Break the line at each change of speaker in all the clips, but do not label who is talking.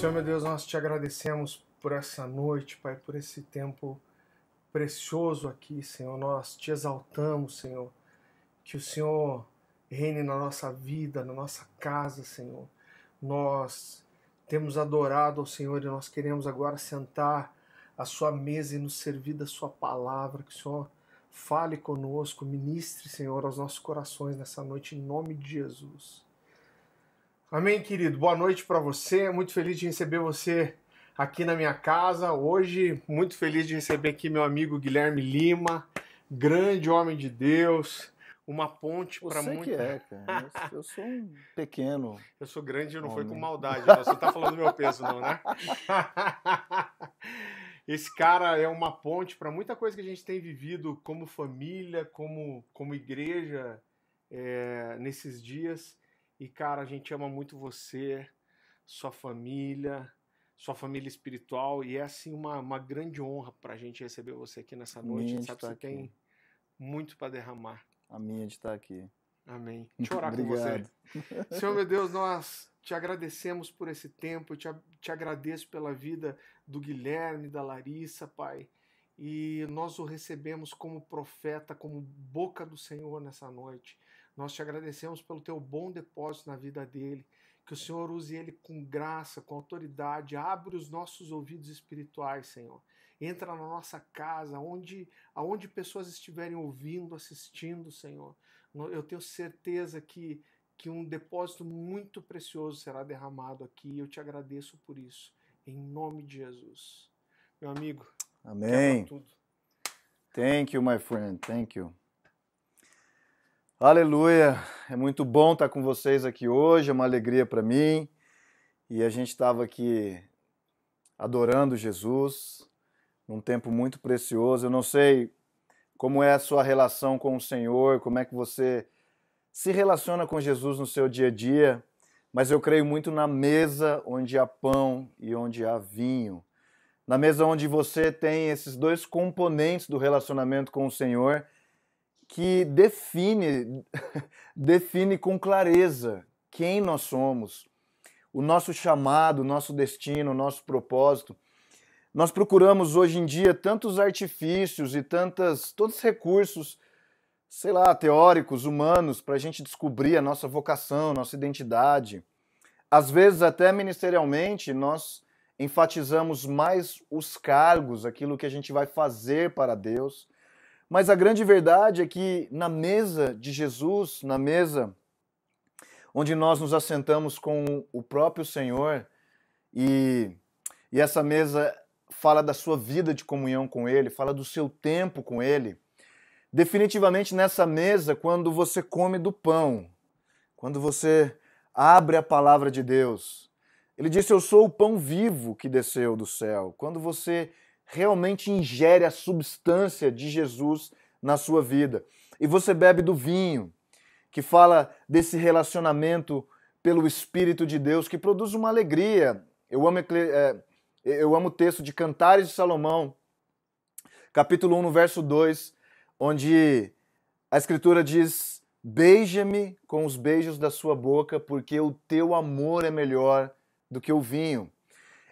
Senhor, meu Deus, nós te agradecemos por essa noite, Pai, por esse tempo precioso aqui, Senhor. Nós te exaltamos, Senhor. Que o Senhor reine na nossa vida, na nossa casa, Senhor. Nós temos adorado ao Senhor e nós queremos agora sentar à sua mesa e nos servir da sua palavra. Que o Senhor fale conosco, ministre, Senhor, aos nossos corações nessa noite, em nome de Jesus. Amém, querido? Boa noite para você. Muito feliz de receber você aqui na minha casa. Hoje, muito feliz de receber aqui meu amigo Guilherme Lima, grande homem de Deus, uma ponte para
Você
muita...
que é, cara. Eu sou um pequeno.
Eu sou grande e não foi com
homem.
maldade, né? Você não tá falando do meu peso, não, né? Esse cara é uma ponte para muita coisa que a gente tem vivido como família, como igreja nesses dias. E, cara, a gente ama muito você, sua família espiritual. E é, assim, uma grande honra pra gente receber você aqui nessa noite. A gente sabe que você tem muito para derramar.
A minha de estar aqui.
Amém. Deixa eu orar com
Obrigado.
você. Senhor, meu Deus, nós te agradecemos por esse tempo. Eu te agradeço pela vida do Guilherme, da Larissa, Pai. E nós o recebemos como profeta, como boca do Senhor nessa noite. Nós te agradecemos pelo teu bom depósito na vida dele, que o Senhor use ele com graça, com autoridade, abre os nossos ouvidos espirituais, Senhor. Entra na nossa casa, aonde pessoas estiverem ouvindo, assistindo, Senhor. Eu tenho certeza que um depósito muito precioso será derramado aqui, eu te agradeço por isso, em nome de Jesus. Meu amigo,
Amém.
quebra tudo.
Thank you, my friend. Thank you. Aleluia, é muito bom estar com vocês aqui hoje, é uma alegria para mim. E a gente estava aqui adorando Jesus, num tempo muito precioso. Eu não sei como é a sua relação com o Senhor, como é que você se relaciona com Jesus no seu dia a dia, mas eu creio muito na mesa onde há pão e onde há vinho. Na mesa onde você tem esses dois componentes do relacionamento com o Senhor, que define com clareza quem nós somos, o nosso chamado, o nosso destino, o nosso propósito. Nós procuramos hoje em dia tantos artifícios e todos os recursos, sei lá, teóricos, humanos, para a gente descobrir a nossa vocação, nossa identidade. Às vezes, até ministerialmente, nós enfatizamos mais os cargos, aquilo que a gente vai fazer para Deus. Mas a grande verdade é que na mesa de Jesus, na mesa onde nós nos assentamos com o próprio Senhor, e essa mesa fala da sua vida de comunhão com Ele, fala do seu tempo com Ele. Definitivamente nessa mesa, quando você come do pão, quando você abre a palavra de Deus, Ele disse, eu sou o pão vivo que desceu do céu. Quando você realmente ingere a substância de Jesus na sua vida. E você bebe do vinho, que fala desse relacionamento pelo Espírito de Deus, que produz uma alegria. Eu amo o texto de Cantares de Salomão, capítulo 1, no verso 2, onde a Escritura diz, beija-me com os beijos da sua boca, porque o teu amor é melhor do que o vinho.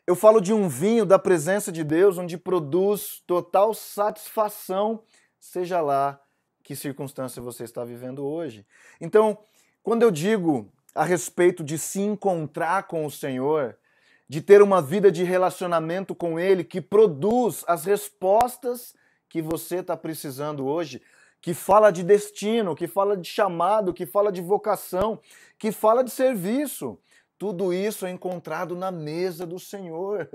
Eu falo de um vinho da presença de Deus, onde produz total satisfação, seja lá que circunstância você está vivendo hoje. Então, quando eu digo a respeito de se encontrar com o Senhor, de ter uma vida de relacionamento com Ele que produz as respostas que você está precisando hoje, que fala de destino, que fala de chamado, que fala de vocação, que fala de serviço, tudo isso é encontrado na mesa do Senhor,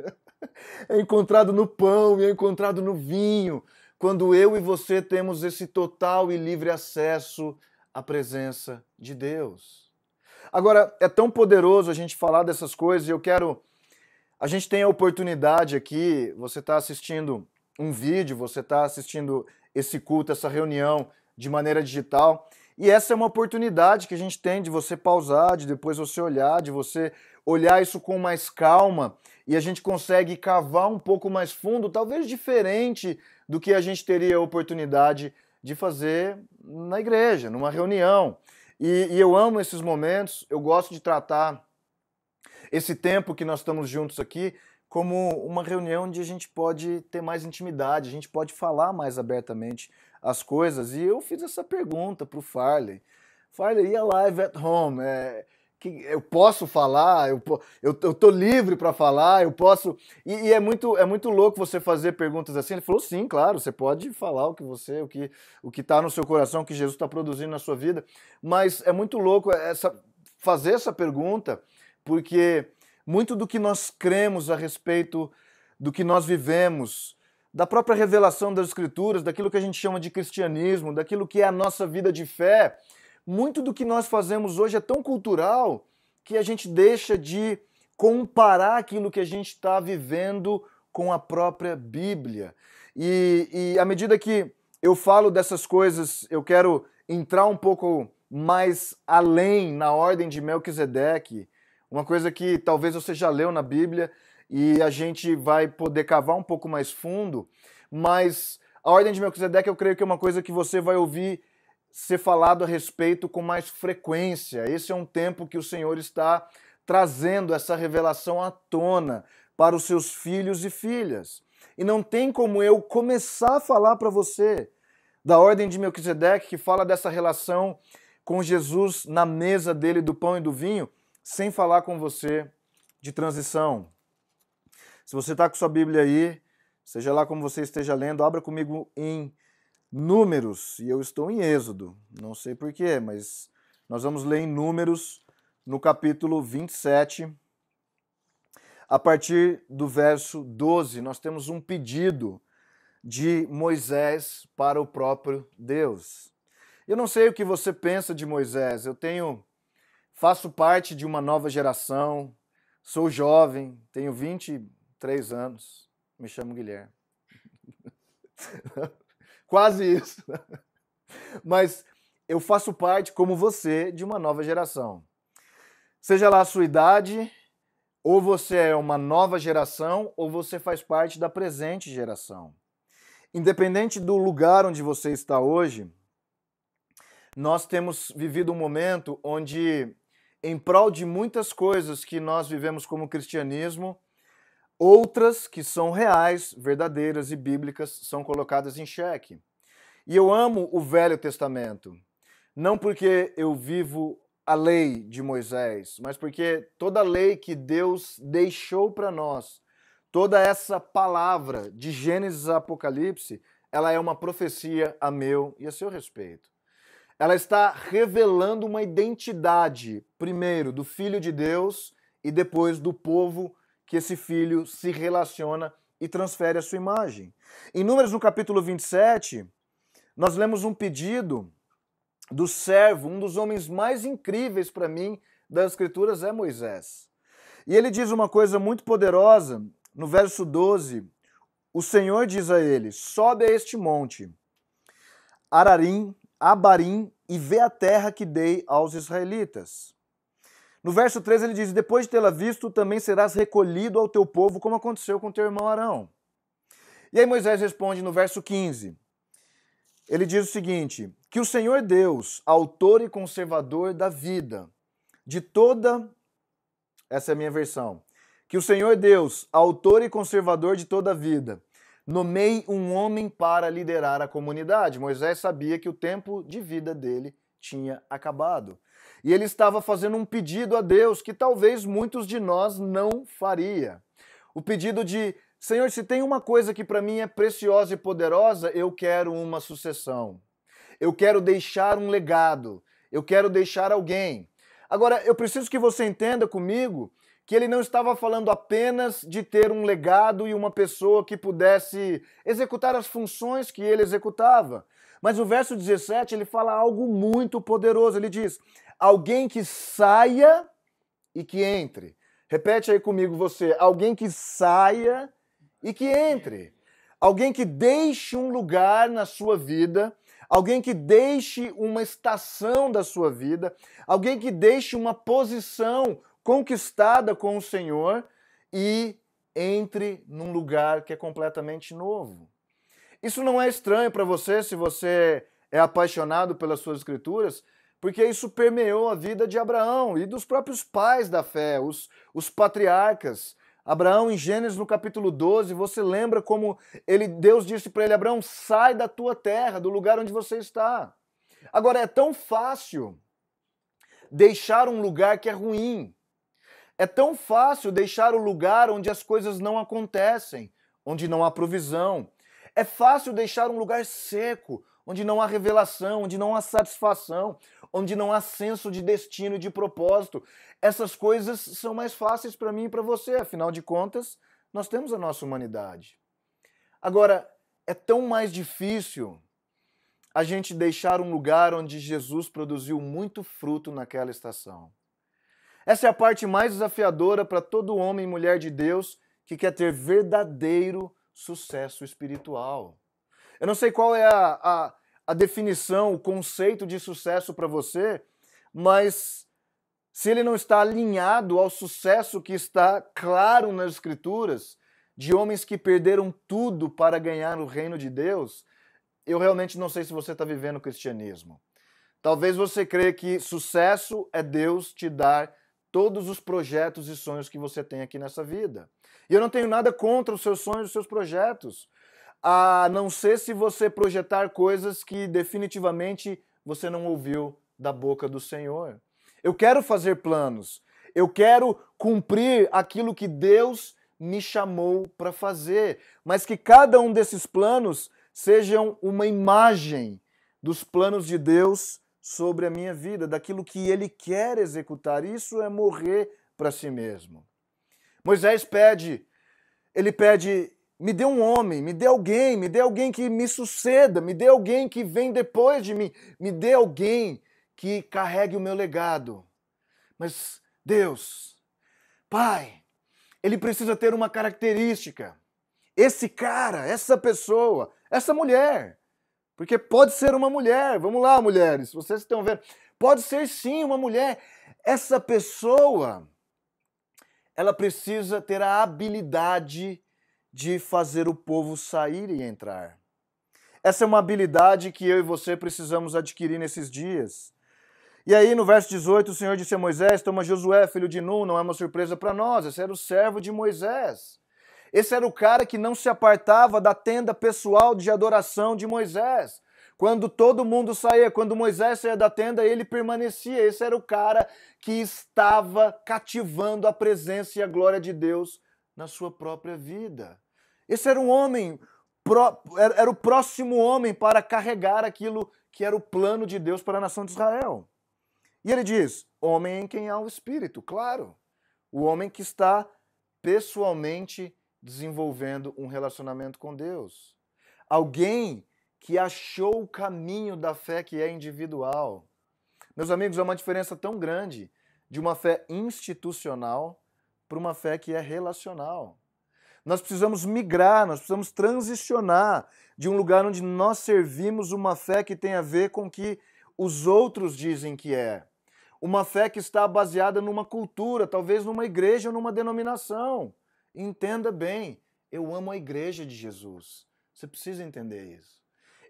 é encontrado no pão, é encontrado no vinho, quando eu e você temos esse total e livre acesso à presença de Deus. Agora, é tão poderoso a gente falar dessas coisas e a gente tem a oportunidade aqui, você está assistindo um vídeo, você está assistindo esse culto, essa reunião de maneira digital, e essa é uma oportunidade que a gente tem de você pausar, de depois você olhar, de você olhar isso com mais calma, e a gente consegue cavar um pouco mais fundo, talvez diferente do que a gente teria a oportunidade de fazer na igreja, numa reunião. E eu amo esses momentos, eu gosto de tratar esse tempo que nós estamos juntos aqui como uma reunião onde a gente pode ter mais intimidade, a gente pode falar mais abertamente as coisas. E eu fiz essa pergunta para o Farley. Farley, e a live at home? Que eu posso falar? Eu tô livre para falar? Eu posso... E é muito louco você fazer perguntas assim. Ele falou, sim, claro, você pode falar o que está no seu coração, o que Jesus está produzindo na sua vida. Mas é muito louco fazer essa pergunta, porque muito do que nós cremos a respeito do que nós vivemos, da própria revelação das Escrituras, daquilo que a gente chama de cristianismo, daquilo que é a nossa vida de fé, muito do que nós fazemos hoje é tão cultural que a gente deixa de comparar aquilo que a gente está vivendo com a própria Bíblia. E à medida que eu falo dessas coisas, eu quero entrar um pouco mais além na ordem de Melquisedeque, uma coisa que talvez você já leu na Bíblia e a gente vai poder cavar um pouco mais fundo, mas a ordem de Melquisedeque eu creio que é uma coisa que você vai ouvir ser falado a respeito com mais frequência. Esse é um tempo que o Senhor está trazendo essa revelação à tona para os seus filhos e filhas. E não tem como eu começar a falar para você da ordem de Melquisedeque, que fala dessa relação com Jesus na mesa dele do pão e do vinho, sem falar com você de transição. Se você está com sua Bíblia aí, seja lá como você esteja lendo, abra comigo em Números, e eu estou em Êxodo, não sei porquê, mas nós vamos ler em Números, no capítulo 27, a partir do verso 12, nós temos um pedido de Moisés para o próprio Deus. Eu não sei o que você pensa de Moisés, faço parte de uma nova geração, sou jovem, tenho 23 anos, me chamo Guilherme. Quase isso. Mas eu faço parte, como você, de uma nova geração. Seja lá a sua idade, ou você é uma nova geração, ou você faz parte da presente geração. Independente do lugar onde você está hoje, nós temos vivido um momento onde, em prol de muitas coisas que nós vivemos como cristianismo, outras que são reais, verdadeiras e bíblicas são colocadas em xeque. E eu amo o Velho Testamento, não porque eu vivo a lei de Moisés, mas porque toda a lei que Deus deixou para nós, toda essa palavra de Gênesis a Apocalipse, ela é uma profecia a meu e a seu respeito. Ela está revelando uma identidade, primeiro, do Filho de Deus e depois do povo que esse filho se relaciona e transfere a sua imagem. Em Números, no capítulo 27, nós lemos um pedido do servo, um dos homens mais incríveis para mim das Escrituras é Moisés. E ele diz uma coisa muito poderosa, no verso 12, o Senhor diz a ele, sobe a este monte, Ararim, Abarim, e vê a terra que dei aos israelitas. No verso 13 ele diz, depois de tê-la visto, também serás recolhido ao teu povo, como aconteceu com teu irmão Arão. E aí Moisés responde no verso 15, ele diz o seguinte, que o Senhor Deus, autor e conservador da vida, de toda, essa é a minha versão, que o Senhor Deus, autor e conservador de toda a vida, nomeie um homem para liderar a comunidade. Moisés sabia que o tempo de vida dele tinha acabado. E ele estava fazendo um pedido a Deus que talvez muitos de nós não faria. O pedido de, Senhor, se tem uma coisa que para mim é preciosa e poderosa, eu quero uma sucessão. Eu quero deixar um legado. Eu quero deixar alguém. Agora, eu preciso que você entenda comigo que ele não estava falando apenas de ter um legado e uma pessoa que pudesse executar as funções que ele executava. Mas no verso 17 ele fala algo muito poderoso. Ele diz, alguém que saia e que entre. Repete aí comigo você, alguém que saia e que entre. Alguém que deixe um lugar na sua vida, alguém que deixe uma estação da sua vida, alguém que deixe uma posição conquistada com o Senhor e entre num lugar que é completamente novo. Isso não é estranho para você se você é apaixonado pelas suas escrituras, porque isso permeou a vida de Abraão e dos próprios pais da fé, os patriarcas. Abraão, em Gênesis, no capítulo 12, você lembra como Deus disse para ele: Abraão, sai da tua terra, do lugar onde você está. Agora, é tão fácil deixar um lugar que é ruim. É tão fácil deixar o lugar onde as coisas não acontecem, onde não há provisão. É fácil deixar um lugar seco, onde não há revelação, onde não há satisfação, onde não há senso de destino e de propósito. Essas coisas são mais fáceis para mim e para você, afinal de contas, nós temos a nossa humanidade. Agora, é tão mais difícil a gente deixar um lugar onde Jesus produziu muito fruto naquela estação. Essa é a parte mais desafiadora para todo homem e mulher de Deus que quer ter verdadeiro sucesso espiritual. Eu não sei qual é a definição, o conceito de sucesso para você, mas se ele não está alinhado ao sucesso que está claro nas Escrituras, de homens que perderam tudo para ganhar o reino de Deus, eu realmente não sei se você está vivendo o cristianismo. Talvez você creia que sucesso é Deus te dar todos os projetos e sonhos que você tem aqui nessa vida. E eu não tenho nada contra os seus sonhos e os seus projetos, a não ser se você projetar coisas que definitivamente você não ouviu da boca do Senhor. Eu quero fazer planos, eu quero cumprir aquilo que Deus me chamou para fazer, mas que cada um desses planos sejam uma imagem dos planos de Deus sobre a minha vida, daquilo que Ele quer executar. Isso é morrer para si mesmo. Moisés pede, me dê um homem, me dê alguém que me suceda, me dê alguém que vem depois de mim, me dê alguém que carregue o meu legado. Mas Deus, Pai, ele precisa ter uma característica. Esse cara, essa pessoa, essa mulher, porque pode ser uma mulher, vamos lá, mulheres, vocês estão vendo, pode ser sim uma mulher. Essa pessoa, ela precisa ter a habilidade de fazer o povo sair e entrar. Essa é uma habilidade que eu e você precisamos adquirir nesses dias. E aí no verso 18 o Senhor disse a Moisés: toma Josué, filho de Nun, não é uma surpresa para nós, esse era o servo de Moisés. Esse era o cara que não se apartava da tenda pessoal de adoração de Moisés. Quando todo mundo saía, quando Moisés saía da tenda, ele permanecia. Esse era o cara que estava cativando a presença e a glória de Deus na sua própria vida. Esse era um homem, era o próximo homem para carregar aquilo que era o plano de Deus para a nação de Israel. E ele diz, homem em quem há o Espírito, claro. O homem que está pessoalmente desenvolvendo um relacionamento com Deus. Alguém que achou o caminho da fé que é individual. Meus amigos, é uma diferença tão grande de uma fé institucional para uma fé que é relacional. Nós precisamos migrar, nós precisamos transicionar de um lugar onde nós servimos uma fé que tem a ver com o que os outros dizem que é. Uma fé que está baseada numa cultura, talvez numa igreja ou numa denominação. Entenda bem, eu amo a igreja de Jesus. Você precisa entender isso.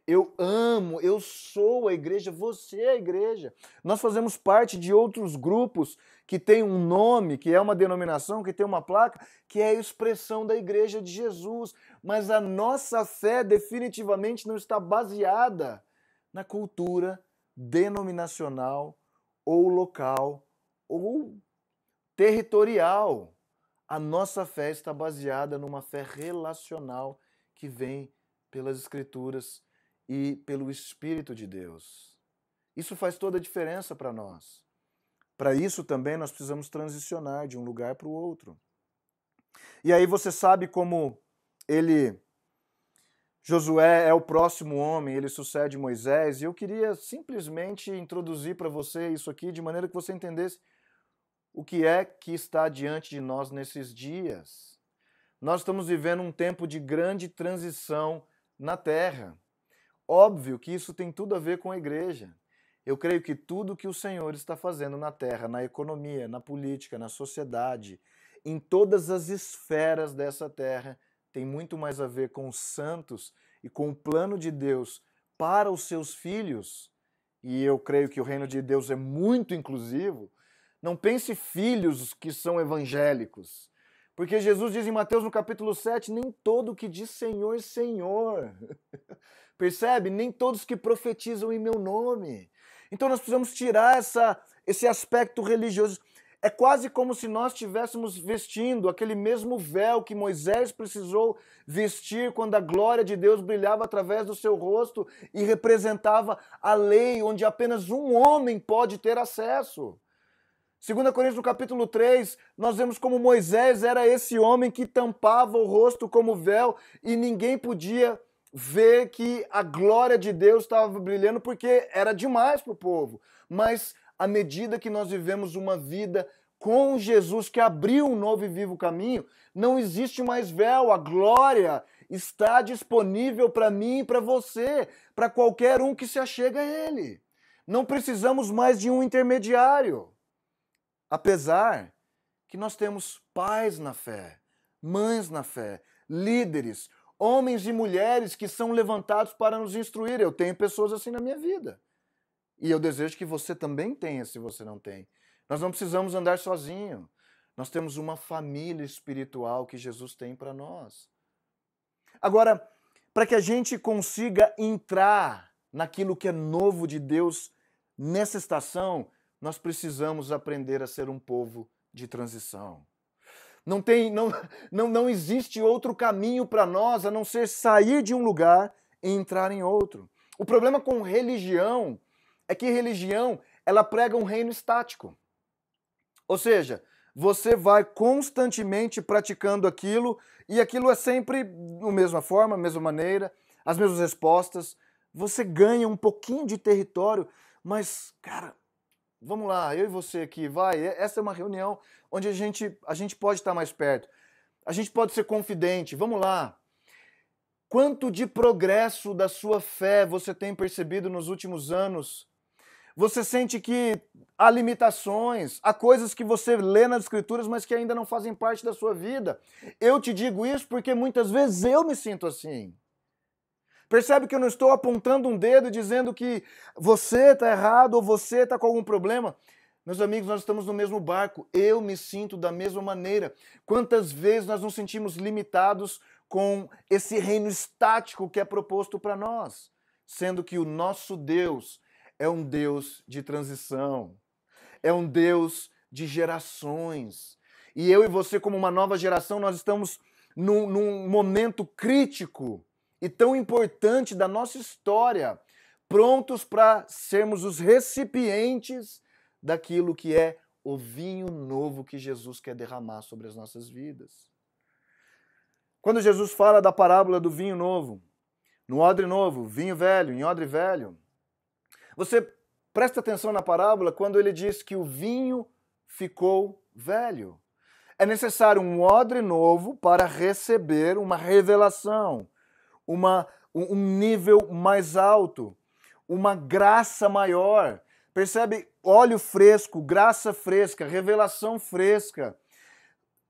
Eu amo, eu sou a igreja, você é a igreja. Nós fazemos parte de outros grupos que têm um nome, que é uma denominação, que tem uma placa, que é a expressão da igreja de Jesus. Mas a nossa fé definitivamente não está baseada na cultura denominacional ou local ou territorial. A nossa fé está baseada numa fé relacional que vem pelas Escrituras e pelo Espírito de Deus. Isso faz toda a diferença para nós. Para isso também nós precisamos transicionar de um lugar para o outro. E aí você sabe como Josué é o próximo homem, ele sucede Moisés, e eu queria simplesmente introduzir para você isso aqui de maneira que você entendesse o que é que está diante de nós nesses dias. Nós estamos vivendo um tempo de grande transição na Terra. Óbvio que isso tem tudo a ver com a igreja. Eu creio que tudo que o Senhor está fazendo na Terra, na economia, na política, na sociedade, em todas as esferas dessa Terra, tem muito mais a ver com os santos e com o plano de Deus para os seus filhos e eu creio que o reino de Deus é muito inclusivo, não pense filhos que são evangélicos. Porque Jesus diz em Mateus no capítulo 7, nem todo que diz Senhor, Senhor. Percebe? Nem todos que profetizam em meu nome. Então nós precisamos tirar esse aspecto religioso. É quase como se nós estivéssemos vestindo aquele mesmo véu que Moisés precisou vestir quando a glória de Deus brilhava através do seu rosto e representava a lei, onde apenas um homem pode ter acesso. 2 Coríntios no capítulo 3, nós vemos como Moisés era esse homem que tampava o rosto como véu e ninguém podia ver que a glória de Deus estava brilhando porque era demais para o povo. Mas à medida que nós vivemos uma vida com Jesus, que abriu um novo e vivo caminho, não existe mais véu, a glória está disponível para mim e para você, para qualquer um que se achega a Ele. Não precisamos mais de um intermediário. Apesar que nós temos pais na fé, mães na fé, líderes, homens e mulheres que são levantados para nos instruir. Eu tenho pessoas assim na minha vida. E eu desejo que você também tenha, se você não tem. Nós não precisamos andar sozinho. Nós temos uma família espiritual que Jesus tem para nós. Agora, para que a gente consiga entrar naquilo que é novo de Deus nessa estação, nós precisamos aprender a ser um povo de transição. Não existe outro caminho para nós a não ser sair de um lugar e entrar em outro. O problema com religião é que religião, ela prega um reino estático. Ou seja, você vai constantemente praticando aquilo e aquilo é sempre da mesma forma, da mesma maneira, as mesmas respostas. Você ganha um pouquinho de território, mas, cara, vamos lá, eu e você aqui, vai. Essa é uma reunião onde a gente pode estar mais perto. A gente pode ser confidente. Vamos lá. Quanto de progresso da sua fé você tem percebido nos últimos anos? Você sente que há limitações, há coisas que você lê nas Escrituras, mas que ainda não fazem parte da sua vida. Eu te digo isso porque muitas vezes eu me sinto assim. Percebe que eu não estou apontando um dedo dizendo que você está errado ou você está com algum problema. Meus amigos, nós estamos no mesmo barco. Eu me sinto da mesma maneira. Quantas vezes nós nos sentimos limitados com esse reino estático que é proposto para nós, sendo que o nosso Deus é um Deus de transição, é um Deus de gerações. E eu e você, como uma nova geração, nós estamos num momento crítico e tão importante da nossa história, prontos para sermos os recipientes daquilo que é o vinho novo que Jesus quer derramar sobre as nossas vidas. Quando Jesus fala da parábola do vinho novo, no odre novo, vinho velho, em odre velho, você presta atenção na parábola quando ele diz que o vinho ficou velho. É necessário um odre novo para receber uma revelação, um nível mais alto, uma graça maior. Percebe? Óleo fresco, graça fresca, revelação fresca,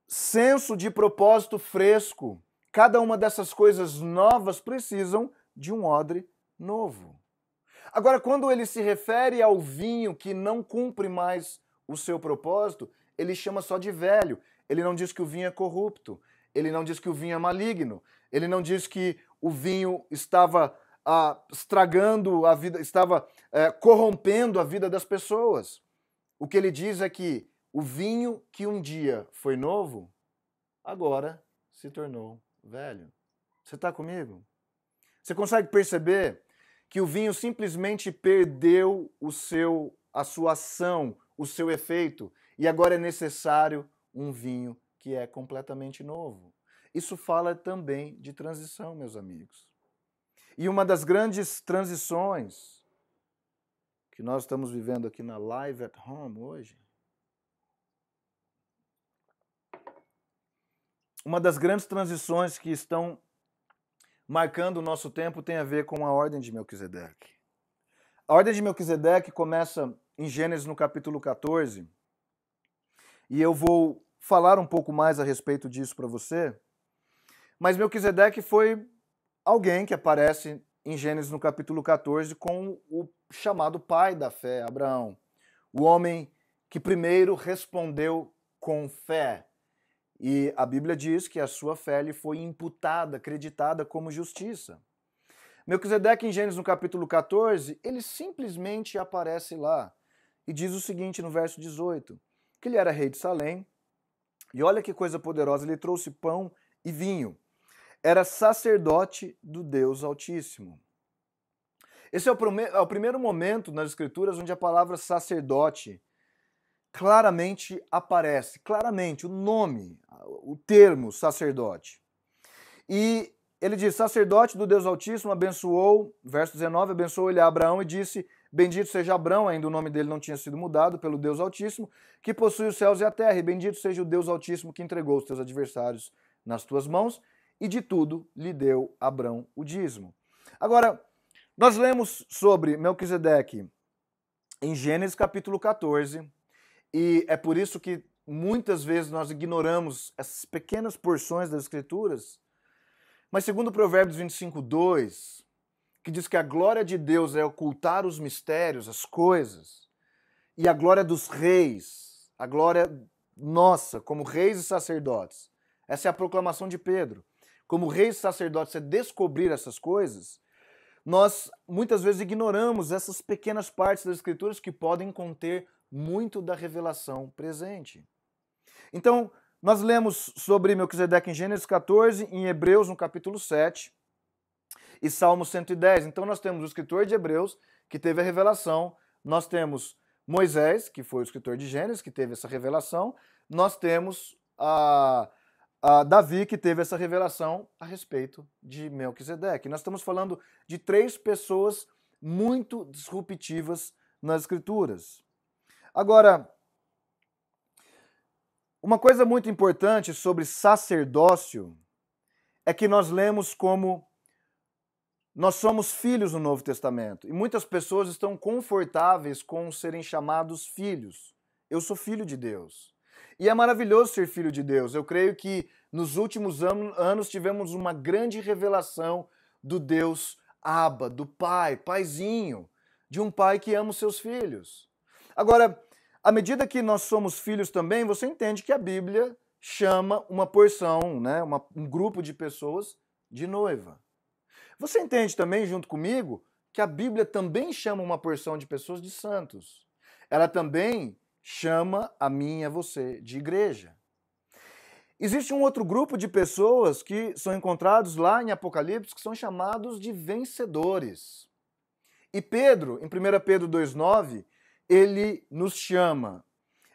senso de propósito fresco. Cada uma dessas coisas novas precisam de um odre novo. Agora, quando ele se refere ao vinho que não cumpre mais o seu propósito, ele chama só de velho. Ele não diz que o vinho é corrupto. Ele não diz que o vinho é maligno. Ele não diz que o vinho estava estragando a vida, estava corrompendo a vida das pessoas. O que ele diz é que o vinho que um dia foi novo, agora se tornou velho. Você está comigo? Você consegue perceber que o vinho simplesmente perdeu a sua ação, o seu efeito, e agora é necessário um vinho que é completamente novo? Isso fala também de transição, meus amigos. E uma das grandes transições que nós estamos vivendo aqui na Live at Home hoje, uma das grandes transições que estão marcando o nosso tempo tem a ver com a Ordem de Melquisedeque. A Ordem de Melquisedeque começa em Gênesis no capítulo 14, e eu vou falar um pouco mais a respeito disso para você, mas Melquisedeque foi alguém que aparece em Gênesis no capítulo 14 com o chamado pai da fé, Abraão. O homem que primeiro respondeu com fé. E a Bíblia diz que a sua fé lhe foi imputada, acreditada como justiça. Melquisedeque, em Gênesis no capítulo 14, ele simplesmente aparece lá e diz o seguinte no verso 18, que ele era rei de Salém, e olha que coisa poderosa, ele trouxe pão e vinho. Era sacerdote do Deus Altíssimo. Esse é o primeiro momento nas Escrituras onde a palavra sacerdote claramente aparece, claramente o nome, o termo sacerdote. E ele diz, sacerdote do Deus Altíssimo abençoou, verso 19, abençoou ele a Abraão e disse, bendito seja Abraão, ainda o nome dele não tinha sido mudado, pelo Deus Altíssimo, que possui os céus e a terra, e bendito seja o Deus Altíssimo que entregou os teus adversários nas tuas mãos, e de tudo lhe deu Abrão o dízimo. Agora, nós lemos sobre Melquisedeque em Gênesis capítulo 14, e é por isso que muitas vezes nós ignoramos essas pequenas porções das Escrituras, mas segundo Provérbios 25:2, que diz que a glória de Deus é ocultar os mistérios, as coisas, e a glória dos reis, a glória nossa, como reis e sacerdotes. Essa é a proclamação de Pedro. Como reis e sacerdotes é descobrir essas coisas, nós muitas vezes ignoramos essas pequenas partes das Escrituras que podem conter muito da revelação presente. Então, nós lemos sobre Melquisedeque em Gênesis 14, em Hebreus no capítulo 7 e Salmo 110. Então nós temos o escritor de Hebreus, que teve a revelação, nós temos Moisés, que foi o escritor de Gênesis, que teve essa revelação, nós temos a Davi, que teve essa revelação a respeito de Melquisedeque. Nós estamos falando de 3 pessoas muito disruptivas nas Escrituras. Agora, uma coisa muito importante sobre sacerdócio é que nós lemos como nós somos filhos no Novo Testamento. E muitas pessoas estão confortáveis com serem chamados filhos. Eu sou filho de Deus. E é maravilhoso ser filho de Deus. Eu creio que nos últimos anos tivemos uma grande revelação do Deus Abba, do Pai, Paizinho, de um pai que ama os seus filhos. Agora, à medida que nós somos filhos também, você entende que a Bíblia chama uma porção, né, um grupo de pessoas de noiva. Você entende também, junto comigo, que a Bíblia também chama uma porção de pessoas de santos. Ela também chama a mim e a você de igreja. Existe um outro grupo de pessoas que são encontrados lá em Apocalipse, que são chamados de vencedores. E Pedro, em 1 Pedro 2,9, ele nos chama.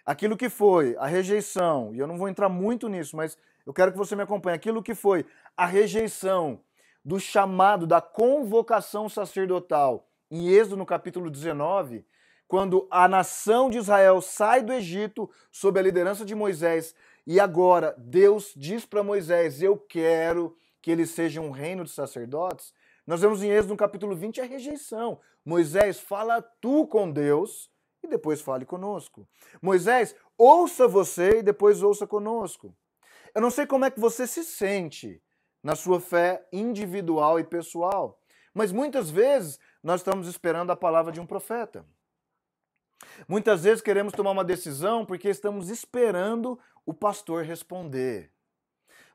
Aquilo que foi a rejeição, e eu não vou entrar muito nisso, mas eu quero que você me acompanhe, aquilo que foi a rejeição do chamado, da convocação sacerdotal, em Êxodo no capítulo 19, quando a nação de Israel sai do Egito sob a liderança de Moisés, e agora Deus diz para Moisés, eu quero que eles sejam um reino de sacerdotes, nós vemos em Êxodo no capítulo 20 a rejeição. Moisés, fala tu com Deus e depois fale conosco. Moisés, ouça você e depois ouça conosco. Eu não sei como é que você se sente na sua fé individual e pessoal, mas muitas vezes nós estamos esperando a palavra de um profeta. Muitas vezes queremos tomar uma decisão porque estamos esperando o pastor responder.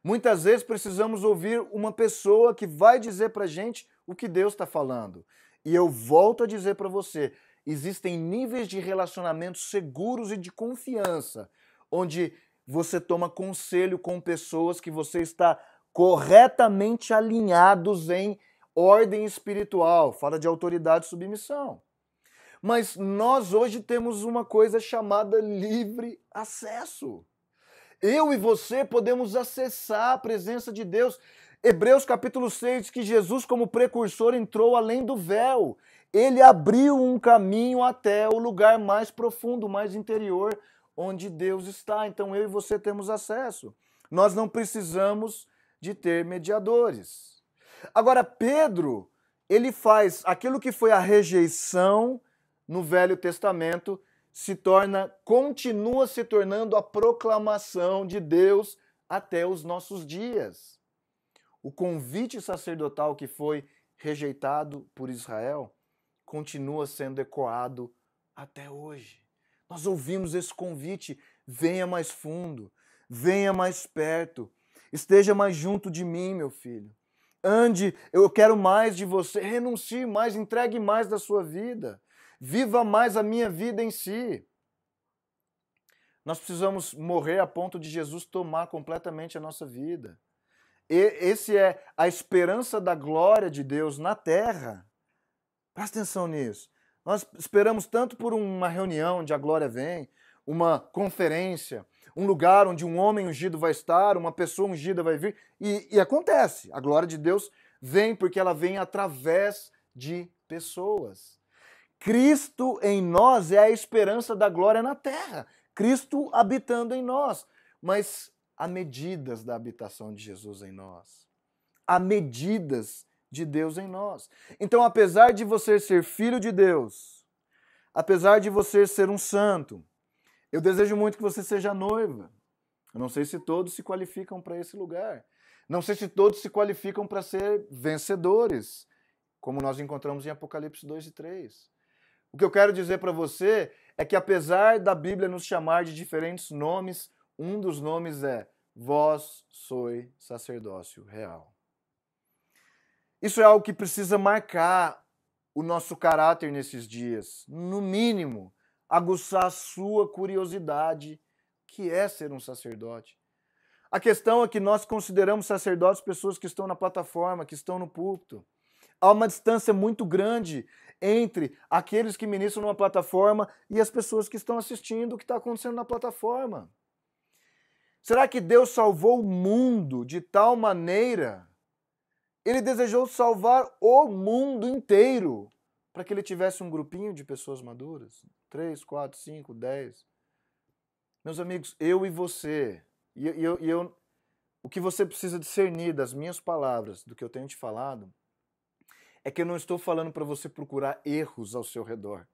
Muitas vezes precisamos ouvir uma pessoa que vai dizer para a gente o que Deus está falando. E eu volto a dizer para você, existem níveis de relacionamentos seguros e de confiança, onde você toma conselho com pessoas que você está corretamente alinhados em ordem espiritual, fala de autoridade e submissão. Mas nós hoje temos uma coisa chamada livre acesso. Eu e você podemos acessar a presença de Deus. Hebreus capítulo 6 diz que Jesus, como precursor, entrou além do véu. Ele abriu um caminho até o lugar mais profundo, mais interior, onde Deus está. Então eu e você temos acesso. Nós não precisamos de ter mediadores. Agora, Pedro, ele faz aquilo que foi a rejeição no Velho Testamento, continua se tornando a proclamação de Deus até os nossos dias. O convite sacerdotal que foi rejeitado por Israel, continua sendo ecoado até hoje. Nós ouvimos esse convite: venha mais fundo, venha mais perto, esteja mais junto de mim, meu filho. Ande, eu quero mais de você, renuncie mais, entregue mais da sua vida, viva mais a minha vida em si. Nós precisamos morrer a ponto de Jesus tomar completamente a nossa vida. Esse é a esperança da glória de Deus na terra. Presta atenção nisso. Nós esperamos tanto por uma reunião onde a glória vem, uma conferência, um lugar onde um homem ungido vai estar, uma pessoa ungida vai vir, e acontece. A glória de Deus vem porque ela vem através de pessoas. Cristo em nós é a esperança da glória na terra. Cristo habitando em nós. Mas há medidas da habitação de Jesus em nós. Há medidas de Deus em nós. Então, apesar de você ser filho de Deus, apesar de você ser um santo, eu desejo muito que você seja noiva. Eu não sei se todos se qualificam para esse lugar. Não sei se todos se qualificam para ser vencedores, como nós encontramos em Apocalipse 2 e 3. O que eu quero dizer para você é que, apesar da Bíblia nos chamar de diferentes nomes, um dos nomes é: vós sois sacerdócio real. Isso é algo que precisa marcar o nosso caráter nesses dias. No mínimo, aguçar a sua curiosidade, que é ser um sacerdote. A questão é que nós consideramos sacerdotes pessoas que estão na plataforma, que estão no púlpito. Há uma distância muito grande entre aqueles que ministram numa plataforma e as pessoas que estão assistindo o que está acontecendo na plataforma. Será que Deus salvou o mundo de tal maneira? Ele desejou salvar o mundo inteiro para que ele tivesse um grupinho de pessoas maduras. 3, 4, 5, 10. Meus amigos, eu e você, o que você precisa discernir das minhas palavras, do que eu tenho te falado, é que eu não estou falando para você procurar erros ao seu redor.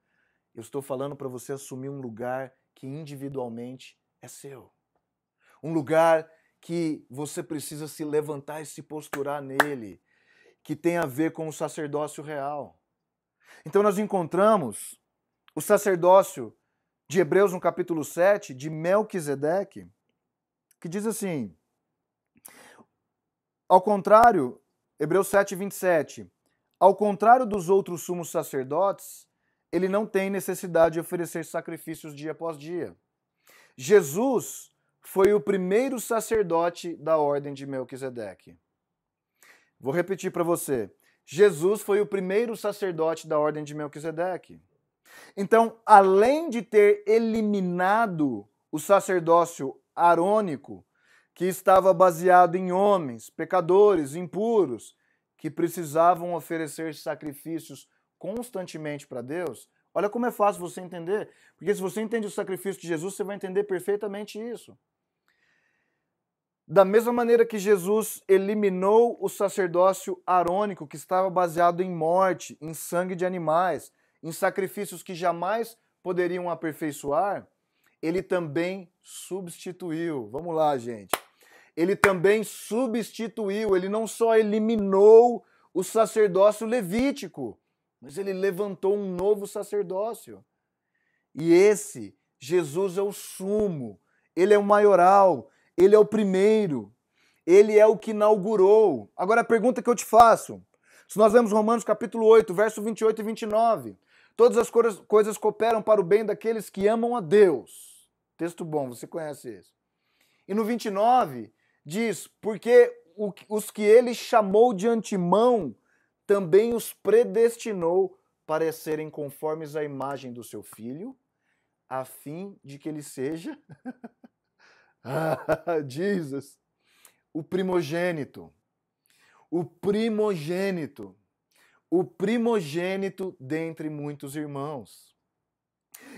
Eu estou falando para você assumir um lugar que individualmente é seu. Um lugar que você precisa se levantar e se posturar nele, que tem a ver com o sacerdócio real. Então nós encontramos o sacerdócio de Hebreus no capítulo 7, de Melquisedeque, que diz assim, ao contrário, Hebreus 7, 27, ao contrário dos outros sumos sacerdotes, ele não tem necessidade de oferecer sacrifícios dia após dia. Jesus foi o primeiro sacerdote da ordem de Melquisedeque. Vou repetir para você. Jesus foi o primeiro sacerdote da ordem de Melquisedeque. Então, além de ter eliminado o sacerdócio arônico, que estava baseado em homens, pecadores, impuros, que precisavam oferecer sacrifícios constantemente para Deus, olha como é fácil você entender, porque se você entende o sacrifício de Jesus, você vai entender perfeitamente isso. Da mesma maneira que Jesus eliminou o sacerdócio arônico, que estava baseado em morte, em sangue de animais, em sacrifícios que jamais poderiam aperfeiçoar, ele também substituiu. Vamos lá, gente. Ele também substituiu, ele não só eliminou o sacerdócio levítico, mas ele levantou um novo sacerdócio. E esse, Jesus é o sumo, ele é o maioral, ele é o primeiro, ele é o que inaugurou. Agora a pergunta que eu te faço, se nós lemos Romanos capítulo 8, verso 28 e 29, todas as coisas cooperam para o bem daqueles que amam a Deus. Texto bom, você conhece esse. E no 29 diz, porque os que ele chamou de antemão, também os predestinou para serem conformes à imagem do seu Filho, a fim de que ele seja... Jesus, o primogênito dentre muitos irmãos.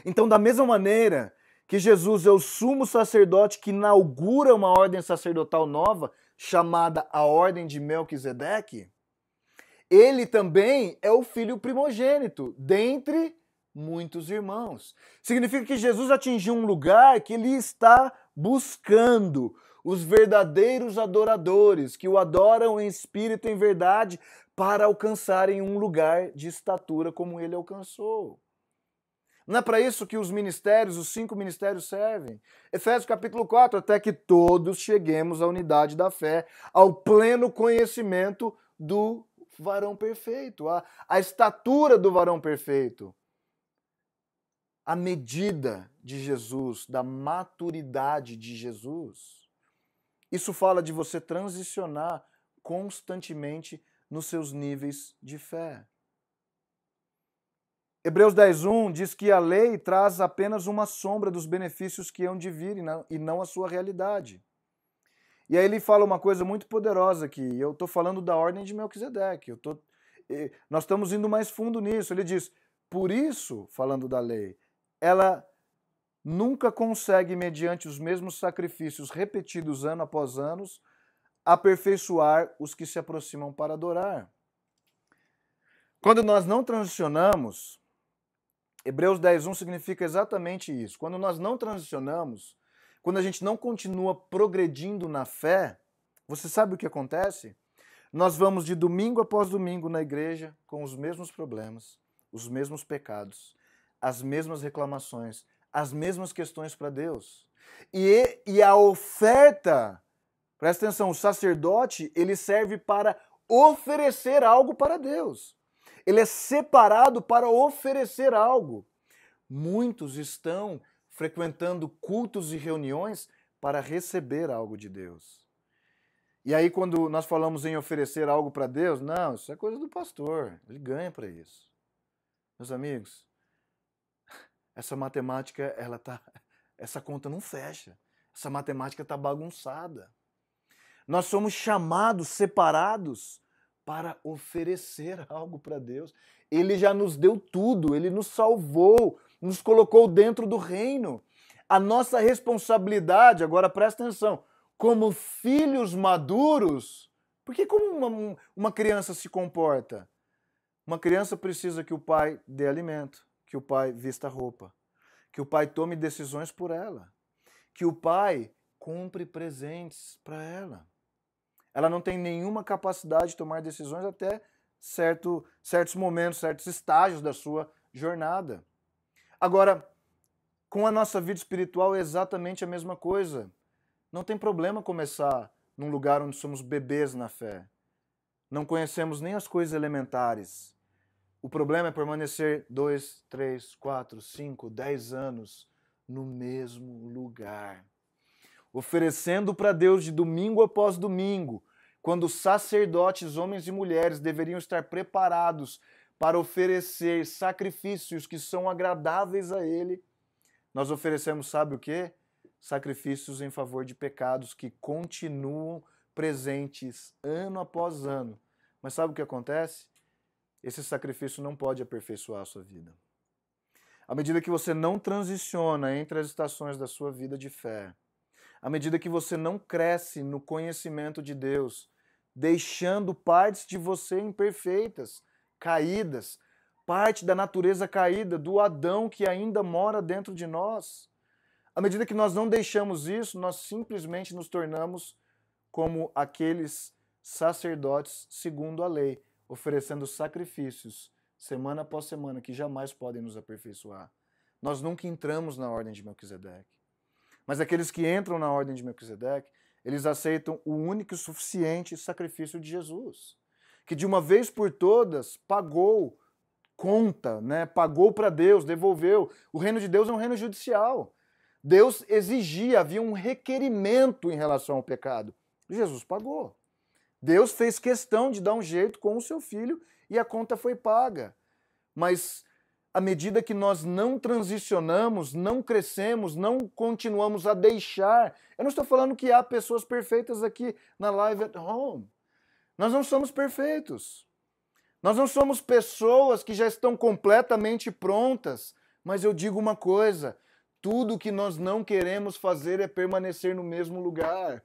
Então, da mesma maneira que Jesus é o sumo sacerdote que inaugura uma ordem sacerdotal nova, chamada a Ordem de Melquisedeque, ele também é o filho primogênito dentre muitos irmãos. Significa que Jesus atingiu um lugar que ele está buscando, os verdadeiros adoradores, que o adoram em espírito e em verdade, para alcançarem um lugar de estatura como ele alcançou. Não é para isso que os ministérios, os 5 ministérios servem? Efésios capítulo 4, até que todos cheguemos à unidade da fé, ao pleno conhecimento do varão perfeito, a estatura do varão perfeito. A medida de Jesus, da maturidade de Jesus. Isso fala de você transicionar constantemente nos seus níveis de fé. Hebreus 10:1 diz que a lei traz apenas uma sombra dos benefícios que hão de vir e não a sua realidade. E aí ele fala uma coisa muito poderosa aqui. Eu estou falando da ordem de Melquisedeque. Nós estamos indo mais fundo nisso. Ele diz, por isso, falando da lei, ela nunca consegue, mediante os mesmos sacrifícios repetidos ano após ano, aperfeiçoar os que se aproximam para adorar. Quando nós não transicionamos, Hebreus 10:1 significa exatamente isso. Quando nós não transicionamos, quando a gente não continua progredindo na fé, você sabe o que acontece? Nós vamos de domingo após domingo na igreja com os mesmos problemas, os mesmos pecados, as mesmas reclamações, as mesmas questões para Deus. E a oferta, presta atenção, o sacerdote, ele serve para oferecer algo para Deus. Ele é separado para oferecer algo. Muitos estão frequentando cultos e reuniões para receber algo de Deus. E aí quando nós falamos em oferecer algo para Deus, não, isso é coisa do pastor, ele ganha para isso. Meus amigos, essa matemática, essa conta não fecha. Essa matemática está bagunçada. Nós somos chamados, separados, para oferecer algo para Deus. Ele já nos deu tudo, ele nos salvou, nos colocou dentro do reino. A nossa responsabilidade, agora presta atenção, como filhos maduros, porque como uma criança se comporta? Uma criança precisa que o pai dê alimento, que o pai vista roupa, que o pai tome decisões por ela, que o pai compre presentes para ela. Ela não tem nenhuma capacidade de tomar decisões até certos momentos, certos estágios da sua jornada. Agora, com a nossa vida espiritual é exatamente a mesma coisa. Não tem problema começar num lugar onde somos bebês na fé. Não conhecemos nem as coisas elementares. O problema é permanecer 2, 3, 4, 5, 10 anos no mesmo lugar. Oferecendo para Deus de domingo após domingo, quando os sacerdotes, homens e mulheres, deveriam estar preparados para oferecer sacrifícios que são agradáveis a Ele, nós oferecemos, sabe o quê? Sacrifícios em favor de pecados que continuam presentes ano após ano. Mas sabe o que acontece? Esse sacrifício não pode aperfeiçoar a sua vida. À medida que você não transiciona entre as estações da sua vida de fé, à medida que você não cresce no conhecimento de Deus, deixando partes de você imperfeitas, caídas, parte da natureza caída, do Adão que ainda mora dentro de nós. À medida que nós não deixamos isso, nós simplesmente nos tornamos como aqueles sacerdotes segundo a lei, oferecendo sacrifícios semana após semana que jamais podem nos aperfeiçoar. Nós nunca entramos na ordem de Melquisedeque. Mas aqueles que entram na ordem de Melquisedeque, eles aceitam o único e suficiente sacrifício de Jesus, que de uma vez por todas pagou conta, pagou para Deus, devolveu. O reino de Deus é um reino judicial. Deus exigia, havia um requerimento em relação ao pecado. Jesus pagou. Deus fez questão de dar um jeito com o seu filho e a conta foi paga. Mas à medida que nós não transicionamos, não crescemos, não continuamos a deixar. Eu não estou falando que há pessoas perfeitas aqui na Live at Home. Nós não somos perfeitos. Nós não somos pessoas que já estão completamente prontas. Mas eu digo uma coisa, tudo que nós não queremos fazer é permanecer no mesmo lugar.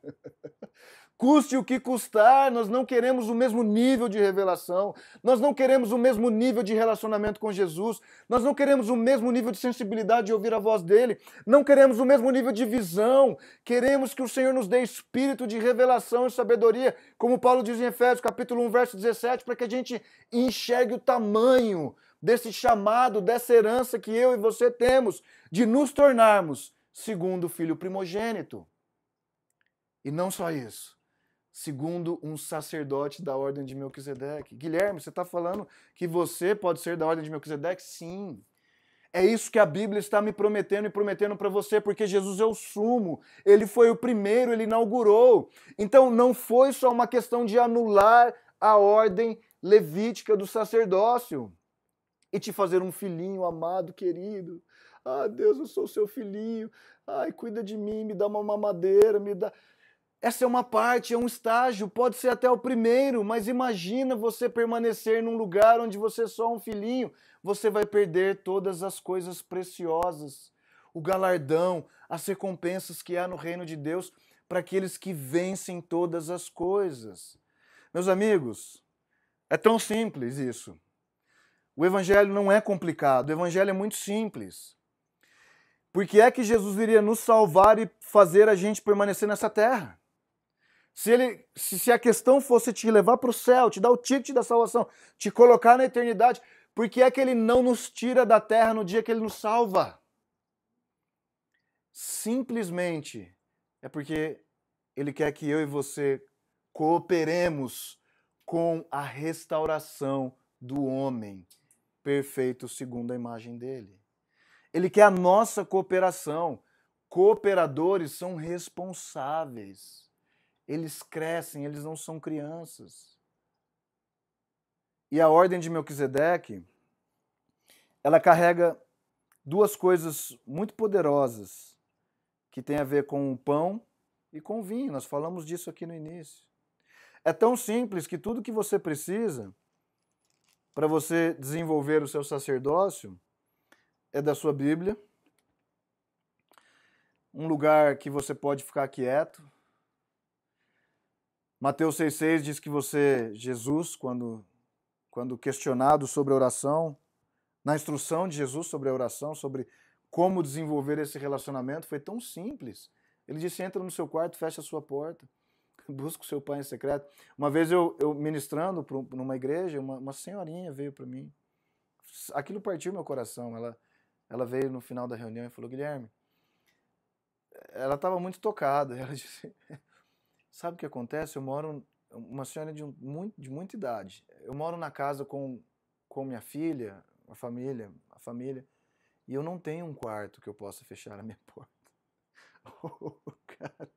Custe o que custar, nós não queremos o mesmo nível de revelação, nós não queremos o mesmo nível de relacionamento com Jesus, nós não queremos o mesmo nível de sensibilidade de ouvir a voz dele, não queremos o mesmo nível de visão, queremos que o Senhor nos dê espírito de revelação e sabedoria, como Paulo diz em Efésios capítulo 1, verso 17, para que a gente enxergue o tamanho desse chamado, dessa herança que eu e você temos, de nos tornarmos segundo o Filho primogênito. E não só isso, segundo um sacerdote da ordem de Melquisedeque. Guilherme, você está falando que você pode ser da ordem de Melquisedeque? Sim. É isso que a Bíblia está me prometendo e prometendo para você, porque Jesus é o sumo. Ele foi o primeiro, ele inaugurou. Então não foi só uma questão de anular a ordem levítica do sacerdócio e te fazer um filhinho amado, querido. Ah, Deus, eu sou seu filhinho. Ai, cuida de mim, me dá uma mamadeira, me dá... Essa é uma parte, é um estágio, pode ser até o primeiro, mas imagina você permanecer num lugar onde você é só um filhinho, você vai perder todas as coisas preciosas, o galardão, as recompensas que há no reino de Deus para aqueles que vencem todas as coisas. Meus amigos, é tão simples isso. O evangelho não é complicado, o evangelho é muito simples. Por que é que Jesus iria nos salvar e fazer a gente permanecer nessa terra? Se a questão fosse te levar para o céu, te dar o ticket da salvação, te colocar na eternidade, por que é que ele não nos tira da terra no dia que ele nos salva? Simplesmente é porque ele quer que eu e você cooperemos com a restauração do homem perfeito segundo a imagem dele. Ele quer a nossa cooperação. Cooperadores são responsáveis. Eles crescem, eles não são crianças. E a ordem de Melquisedeque, ela carrega duas coisas muito poderosas que tem a ver com o pão e com o vinho. Nós falamos disso aqui no início. É tão simples que tudo que você precisa para você desenvolver o seu sacerdócio é da sua Bíblia, um lugar que você pode ficar quieto. Mateus 6,6 diz que Jesus, quando questionado sobre a oração, na instrução de Jesus sobre a oração, sobre como desenvolver esse relacionamento, foi tão simples. Ele disse, entra no seu quarto, fecha a sua porta, busca o seu pai em secreto. Uma vez eu ministrando numa igreja, uma senhorinha veio para mim. Aquilo partiu meu coração. Ela veio no final da reunião e falou, Guilherme, ela estava muito tocada. Ela disse, sabe o que acontece? Eu moro, uma senhora de muita idade, eu moro na casa com minha filha, a família, e eu não tenho um quarto que eu possa fechar a minha porta. Oh, cara.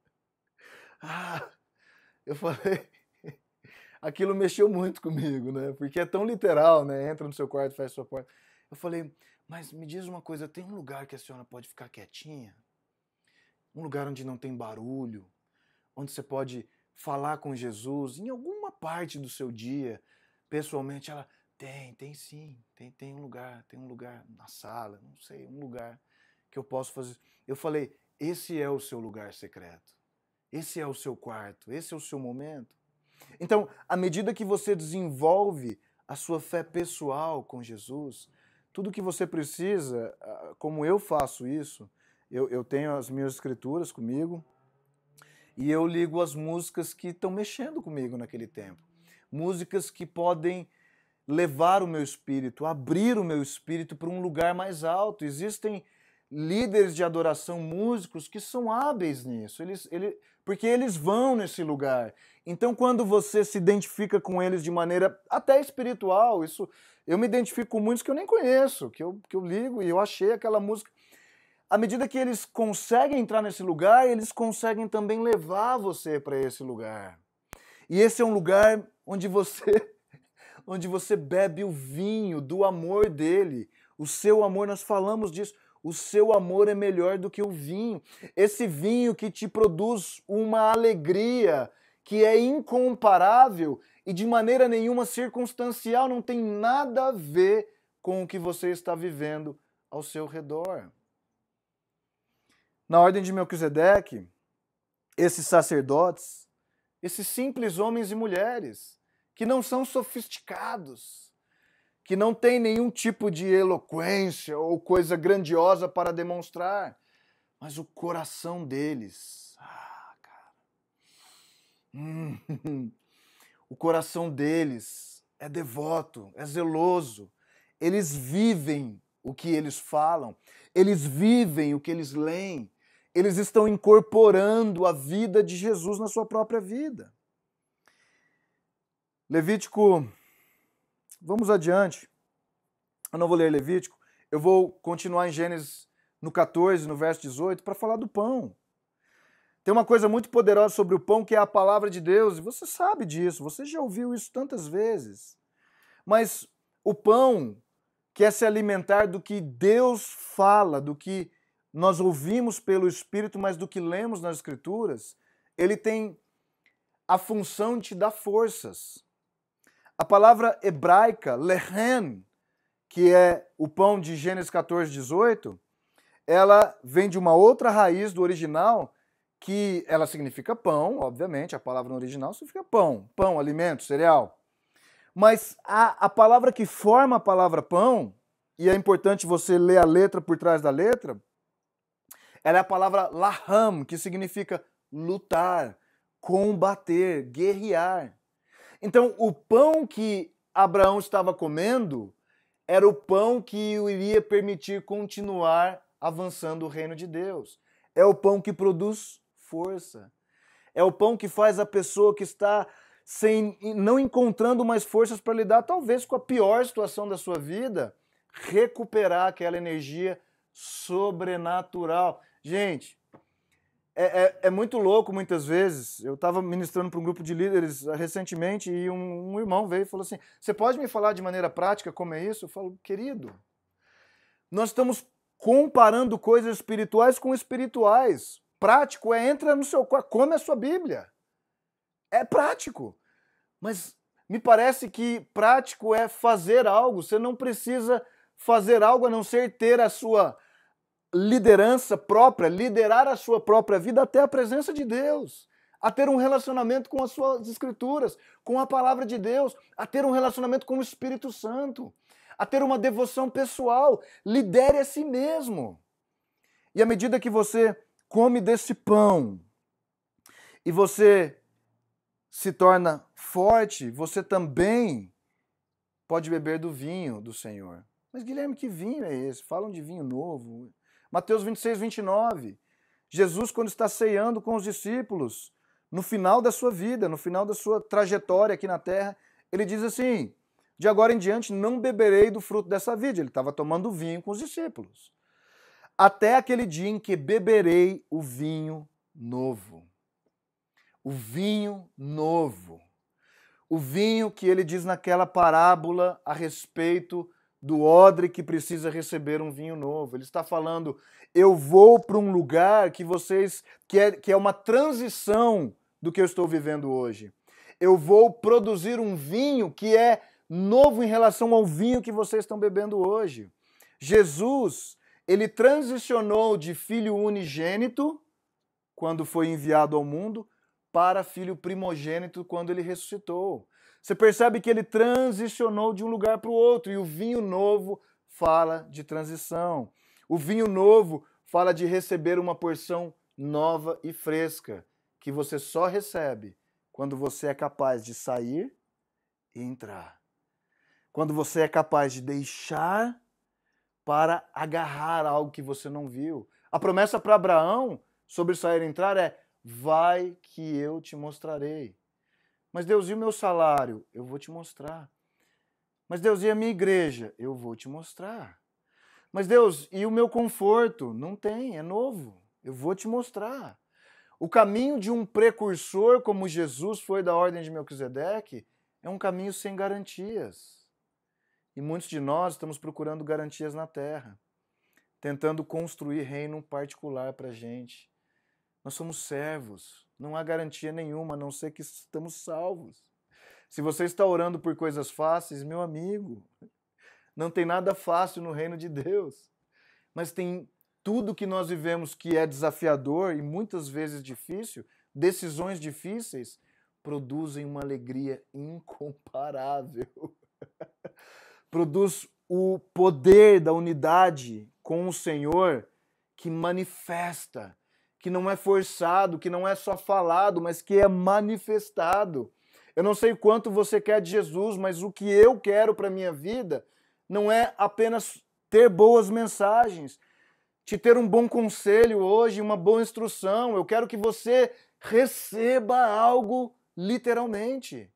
Eu falei, aquilo mexeu muito comigo, né? Porque é tão literal, né? Entra no seu quarto, fecha a sua porta. Eu falei, mas me diz uma coisa, tem um lugar que a senhora pode ficar quietinha? Um lugar onde não tem barulho, onde você pode falar com Jesus em alguma parte do seu dia, pessoalmente? Ela, tem sim, tem um lugar na sala, não sei, um lugar que eu posso fazer. Eu falei, esse é o seu lugar secreto, esse é o seu quarto, esse é o seu momento. Então, à medida que você desenvolve a sua fé pessoal com Jesus, tudo que você precisa, como eu faço isso, eu tenho as minhas escrituras comigo, e eu ligo as músicas que estão mexendo comigo naquele tempo. Músicas que podem levar o meu espírito, abrir o meu espírito para um lugar mais alto. Existem líderes de adoração, músicos, que são hábeis nisso, porque eles vão nesse lugar. Então, quando você se identifica com eles de maneira até espiritual, isso eu me identifico com muitos que eu nem conheço, que eu ligo e eu achei aquela música. À medida que eles conseguem entrar nesse lugar, eles conseguem também levar você para esse lugar. E esse é um lugar onde você bebe o vinho do amor dele. O seu amor, nós falamos disso, o seu amor é melhor do que o vinho. Esse vinho que te produz uma alegria que é incomparável e de maneira nenhuma circunstancial, não tem nada a ver com o que você está vivendo ao seu redor. Na ordem de Melquisedeque, esses sacerdotes, esses simples homens e mulheres, que não são sofisticados, que não têm nenhum tipo de eloquência ou coisa grandiosa para demonstrar, mas o coração deles, o coração deles é devoto, é zeloso, eles vivem o que eles falam, eles vivem o que eles leem, eles estão incorporando a vida de Jesus na sua própria vida. Levítico, vamos adiante. Eu não vou ler Levítico, eu vou continuar em Gênesis no 14, no verso 18, para falar do pão. Tem uma coisa muito poderosa sobre o pão, que é a palavra de Deus, e você sabe disso, você já ouviu isso tantas vezes. Mas o pão quer se alimentar do que Deus fala, do que nós ouvimos pelo Espírito, mas do que lemos nas Escrituras. Ele tem a função de te dar forças. A palavra hebraica, lehem, que é o pão de Gênesis 14, 18, ela vem de uma outra raiz do original, que ela significa pão, obviamente, a palavra no original significa pão, pão, alimento, cereal. Mas a palavra que forma a palavra pão, e é importante você ler a letra por trás da letra, ela é a palavra laham, que significa lutar, combater, guerrear. Então, o pão que Abraão estava comendo era o pão que o iria permitir continuar avançando o reino de Deus. É o pão que produz força. É o pão que faz a pessoa que está não encontrando mais forças para lidar, talvez, com a pior situação da sua vida, recuperar aquela energia sobrenatural. Gente, é muito louco muitas vezes. Eu estava ministrando para um grupo de líderes recentemente e um irmão veio e falou assim, você pode me falar de maneira prática como é isso? Eu falo, querido, nós estamos comparando coisas espirituais com espirituais. Prático é entra no seu quarto, come a sua Bíblia. É prático. Mas me parece que prático é fazer algo. Você não precisa fazer algo a não ser ter a sua liderança própria, liderar a sua própria vida até a presença de Deus, a ter um relacionamento com as suas escrituras, com a palavra de Deus, a ter um relacionamento com o Espírito Santo, a ter uma devoção pessoal. Lidere a si mesmo. E à medida que você come desse pão e você se torna forte, você também pode beber do vinho do Senhor. Mas Guilherme, que vinho é esse? Falam de vinho novo. Mateus 26, 29. Jesus, quando está ceando com os discípulos, no final da sua vida, no final da sua trajetória aqui na terra, ele diz assim, de agora em diante não beberei do fruto dessa vide. Ele estava tomando vinho com os discípulos. Até aquele dia em que beberei o vinho novo. O vinho novo. O vinho que ele diz naquela parábola a respeito do odre que precisa receber um vinho novo. Ele está falando, eu vou para um lugar que é uma transição do que eu estou vivendo hoje. Eu vou produzir um vinho que é novo em relação ao vinho que vocês estão bebendo hoje. Jesus, ele transicionou de filho unigênito, quando foi enviado ao mundo, para filho primogênito quando ele ressuscitou. Você percebe que ele transicionou de um lugar para o outro, e o vinho novo fala de transição. O vinho novo fala de receber uma porção nova e fresca, que você só recebe quando você é capaz de sair e entrar. Quando você é capaz de deixar para agarrar algo que você não viu. A promessa para Abraão sobre sair e entrar é, vai que eu te mostrarei. Mas Deus, e o meu salário? Eu vou te mostrar. Mas Deus, e a minha igreja? Eu vou te mostrar. Mas Deus, e o meu conforto? Não tem, é novo. Eu vou te mostrar. O caminho de um precursor como Jesus foi da ordem de Melquisedeque é um caminho sem garantias. E muitos de nós estamos procurando garantias na terra, tentando construir reino particular para a gente. Nós somos servos. Não há garantia nenhuma, a não ser que estamos salvos. Se você está orando por coisas fáceis, meu amigo, não tem nada fácil no reino de Deus. Mas tem tudo que nós vivemos que é desafiador e muitas vezes difícil, decisões difíceis, produzem uma alegria incomparável. Produz o poder da unidade com o Senhor que manifesta, que não é forçado, que não é só falado, mas que é manifestado. Eu não sei quanto você quer de Jesus, mas o que eu quero para a minha vida não é apenas ter boas mensagens, te ter um bom conselho hoje, uma boa instrução. Eu quero que você receba algo literalmente.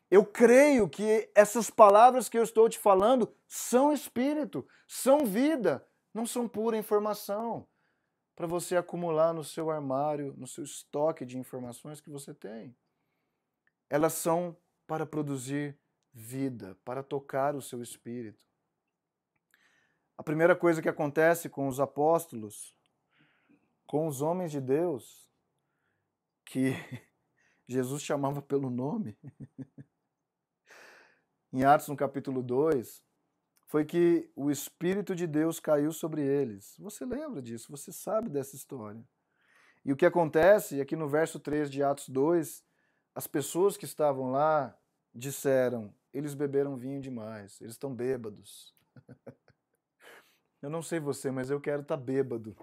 Eu creio que essas palavras que eu estou te falando são espírito, são vida, não são pura informação para você acumular no seu armário, no seu estoque de informações que você tem. Elas são para produzir vida, para tocar o seu espírito. A primeira coisa que acontece com os apóstolos, com os homens de Deus, que Jesus chamava pelo nome, em Atos, no capítulo 2, foi que o Espírito de Deus caiu sobre eles. Você lembra disso, você sabe dessa história. E o que acontece é que no verso 3 de Atos 2, as pessoas que estavam lá disseram, eles beberam vinho demais, eles estão bêbados. Eu não sei você, mas eu quero estar bêbado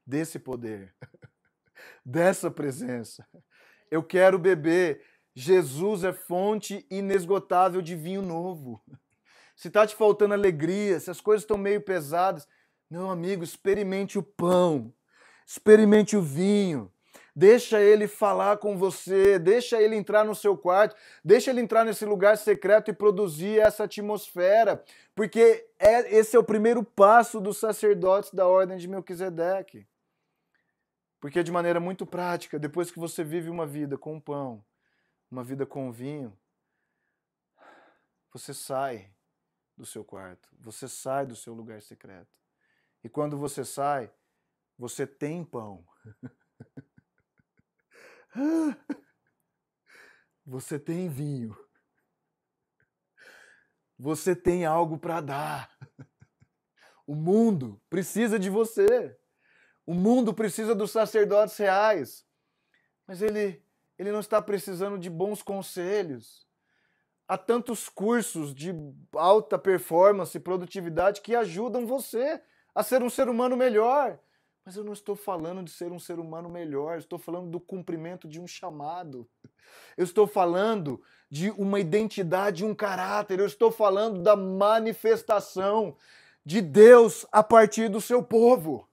desse poder, dessa presença. Eu quero beber. Jesus é fonte inesgotável de vinho novo. Se está te faltando alegria, se as coisas estão meio pesadas, meu amigo, experimente o pão, experimente o vinho. Deixa ele falar com você, deixa ele entrar no seu quarto, deixa ele entrar nesse lugar secreto e produzir essa atmosfera, porque esse é o primeiro passo dos sacerdotes da ordem de Melquisedeque. Porque de maneira muito prática, depois que você vive uma vida com pão, uma vida com vinho, você sai do seu quarto, você sai do seu lugar secreto. E quando você sai, você tem pão. Você tem vinho. Você tem algo para dar. O mundo precisa de você. O mundo precisa dos sacerdotes reais. Mas ele não está precisando de bons conselhos. Há tantos cursos de alta performance e produtividade que ajudam você a ser um ser humano melhor. Mas eu não estou falando de ser um ser humano melhor, eu estou falando do cumprimento de um chamado. Eu estou falando de uma identidade, um caráter, eu estou falando da manifestação de Deus a partir do seu povo.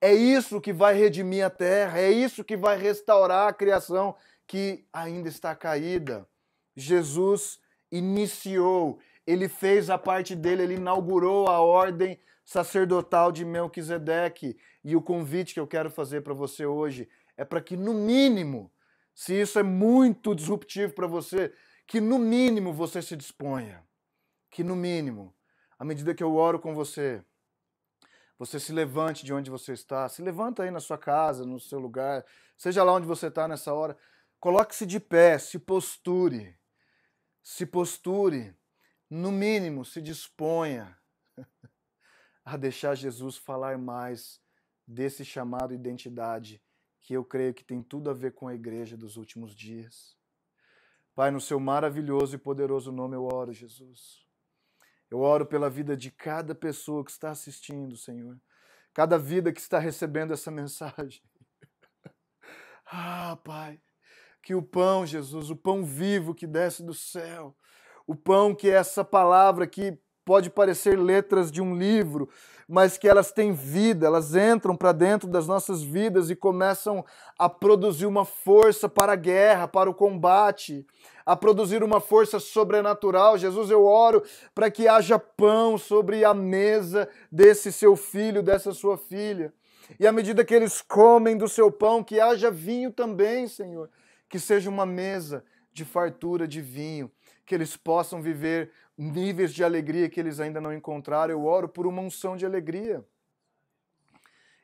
É isso que vai redimir a terra, é isso que vai restaurar a criação que ainda está caída. Jesus iniciou, ele fez a parte dele, ele inaugurou a ordem sacerdotal de Melquisedeque. E o convite que eu quero fazer para você hoje é para que, no mínimo, se isso é muito disruptivo para você, que no mínimo você se disponha. Que no mínimo, à medida que eu oro com você, você se levante de onde você está, se levanta aí na sua casa, no seu lugar, seja lá onde você está nessa hora, coloque-se de pé, se posture, no mínimo se disponha a deixar Jesus falar mais desse chamado identidade que eu creio que tem tudo a ver com a igreja dos últimos dias. Pai, no seu maravilhoso e poderoso nome eu oro, Jesus. Eu oro pela vida de cada pessoa que está assistindo, Senhor. Cada vida que está recebendo essa mensagem. Ah, Pai, que o pão, Jesus, o pão vivo que desce do céu, o pão que é essa palavra que pode parecer letras de um livro, mas que elas têm vida, elas entram para dentro das nossas vidas e começam a produzir uma força para a guerra, para o combate, a produzir uma força sobrenatural. Jesus, eu oro para que haja pão sobre a mesa desse seu filho, dessa sua filha. E à medida que eles comem do seu pão, que haja vinho também, Senhor, que seja uma mesa de fartura de vinho, que eles possam viver níveis de alegria que eles ainda não encontraram. Eu oro por uma unção de alegria.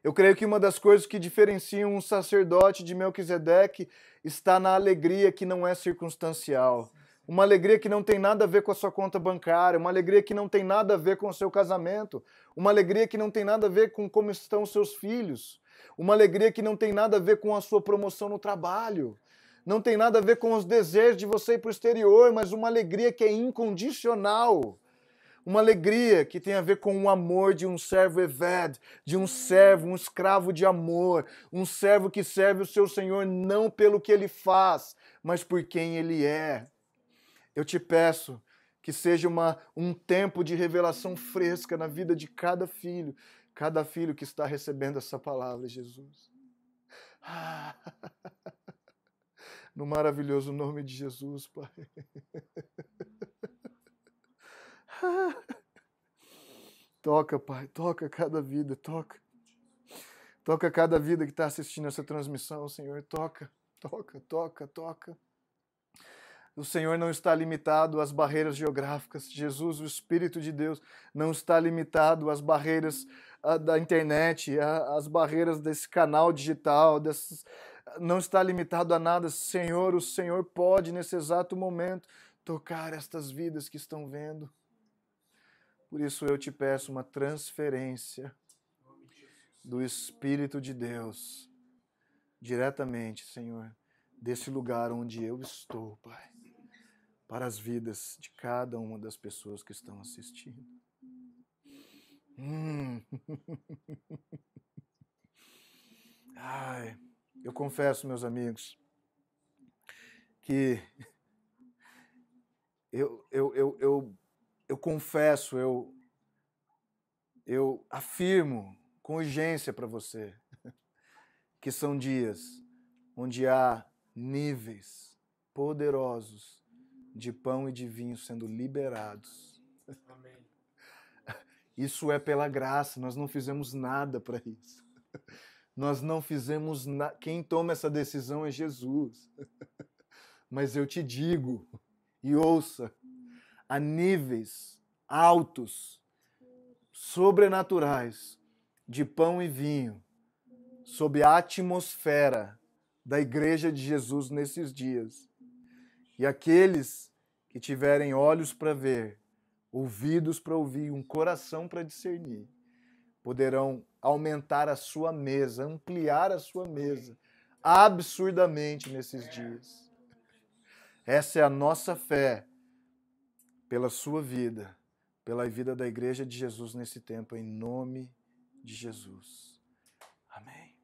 Eu creio que uma das coisas que diferenciam um sacerdote de Melquisedeque está na alegria que não é circunstancial. Uma alegria que não tem nada a ver com a sua conta bancária, uma alegria que não tem nada a ver com o seu casamento, uma alegria que não tem nada a ver com como estão os seus filhos, uma alegria que não tem nada a ver com a sua promoção no trabalho. não tem nada a ver com os desejos de você ir para o exterior, mas uma alegria que é incondicional. Uma alegria que tem a ver com o amor de um servo Eved, de um servo, um escravo de amor, um servo que serve o seu Senhor não pelo que ele faz, mas por quem ele é. Eu te peço que seja um tempo de revelação fresca na vida de cada filho que está recebendo essa palavra, Jesus. No maravilhoso nome de Jesus, Pai. Toca, Pai, toca cada vida, toca. Toca cada vida que está assistindo essa transmissão, Senhor. Toca, toca, toca, toca. O Senhor não está limitado às barreiras geográficas. Jesus, o Espírito de Deus, não está limitado às barreiras da internet, às barreiras desse canal digital, não está limitado a nada. Senhor, o Senhor pode, nesse exato momento, tocar estas vidas que estão vendo. Por isso eu te peço uma transferência do Espírito de Deus diretamente, Senhor, desse lugar onde eu estou, Pai, para as vidas de cada uma das pessoas que estão assistindo. Ai, eu confesso, meus amigos, que eu confesso, eu afirmo com urgência para você que são dias onde há níveis poderosos de pão e de vinho sendo liberados.
Amém.
Isso é pela graça, nós não fizemos nada para isso. Nós não fizemos nada. Quem toma essa decisão é Jesus. Mas eu te digo, e ouça, há níveis altos, sobrenaturais, de pão e vinho, sob a atmosfera da Igreja de Jesus nesses dias. E aqueles que tiverem olhos para ver, ouvidos para ouvir, um coração para discernir, poderão aumentar a sua mesa, ampliar a sua mesa, absurdamente nesses dias. Essa é a nossa fé pela sua vida, pela vida da Igreja de Jesus nesse tempo, em nome de Jesus. Amém.